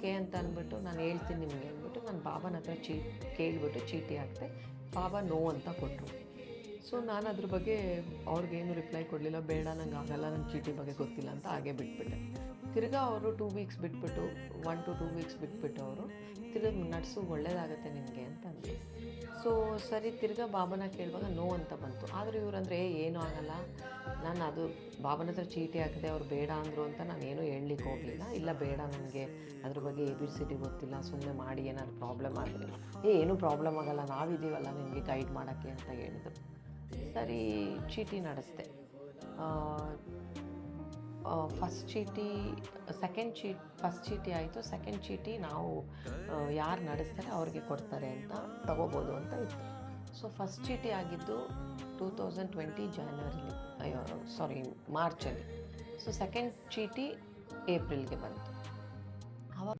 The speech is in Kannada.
ಓಕೆ ಅಂತ ಅಂದ್ಬಿಟ್ಟು ನಾನು ಹೇಳ್ತೀನಿ ನಿಮಗೆ ಅಂದ್ಬಿಟ್ಟು ನಾನು ಬಾಬಾನ ಹತ್ರ ಕೇಳಿಬಿಟ್ಟು ಚೀಟಿ ಹಾಕಿದೆ. ಬಾಬಾ ನೋ ಅಂತ ಕೊಟ್ಟರು. ಸೊ ನಾನು ಅದ್ರ ಬಗ್ಗೆ ಅವ್ರಿಗೇನು ರಿಪ್ಲೈ ಕೊಡಲಿಲ್ಲ. ಬೇಡ, ನಂಗೆ ಆಗಲ್ಲ, ನಂಗೆ ಚೀಟಿ ಬಗ್ಗೆ ಗೊತ್ತಿಲ್ಲ ಅಂತ ಹಾಗೆ ಬಿಟ್ಬಿಟ್ಟೆ. ತಿರ್ಗಾ ಅವರು 2 ವೀಕ್ಸ್ ಬಿಟ್ಬಿಟ್ಟು 1 to 2 ವೀಕ್ಸ್ ಬಿಟ್ಬಿಟ್ಟು ಅವರು ತಿರ್ಗಾ ನಡೆಸು, ಒಳ್ಳೇದಾಗತ್ತೆ ನಿನಗೆ ಅಂತ ಅಂದರು. ಸೊ ಸರಿ, ತಿರ್ಗಾ ಬಾಬಾನ ಕೇಳುವಾಗ ನೋ ಅಂತ ಬಂತು. ಆದರೂ ಇವರಂದರೆ ಏನೂ ಆಗಲ್ಲ, ನಾನು ಅದು ಬಾಬಾನ ಹತ್ರ ಚೀಟಿ ಹಾಕಿದೆ, ಅವ್ರು ಬೇಡ ಅಂದರು ಅಂತ ನಾನೇನು ಹೇಳಲಿಕ್ಕೆ ಹೋಗಲಿಲ್ಲ. ಇಲ್ಲ ಬೇಡ, ನನಗೆ ಅದ್ರ ಬಗ್ಗೆ ABCD ಗೊತ್ತಿಲ್ಲ, ಸುಮ್ಮನೆ ಮಾಡಿ ಏನಾದ್ರು ಪ್ರಾಬ್ಲಮ್ ಆದರೆ ಏನೂ ಪ್ರಾಬ್ಲಮ್ ಆಗಲ್ಲ, ನಾವಿದ್ದೀವಲ್ಲ ನಿನಗೆ ಗೈಡ್ ಮಾಡೋಕ್ಕೆ ಅಂತ ಹೇಳಿದರು. ಸರಿ, ಚೀಟಿ ನಡೆಸ್ದೆ. ಫಸ್ಟ್ ಚೀಟಿ ಆಯಿತು. ಸೆಕೆಂಡ್ ಚೀಟಿ ನಾವು ಯಾರು ನಡೆಸ್ತಾರೆ ಅವ್ರಿಗೆ ಕೊಡ್ತಾರೆ ಅಂತ ತಗೋಬೋದು ಅಂತ ಇತ್ತು. ಸೊ ಫಸ್ಟ್ ಚೀಟಿ ಆಗಿದ್ದು 2020 ಮಾರ್ಚಲ್ಲಿ. ಸೊ ಸೆಕೆಂಡ್ ಚೀಟಿ ಏಪ್ರಿಲ್ಗೆ ಬಂತು.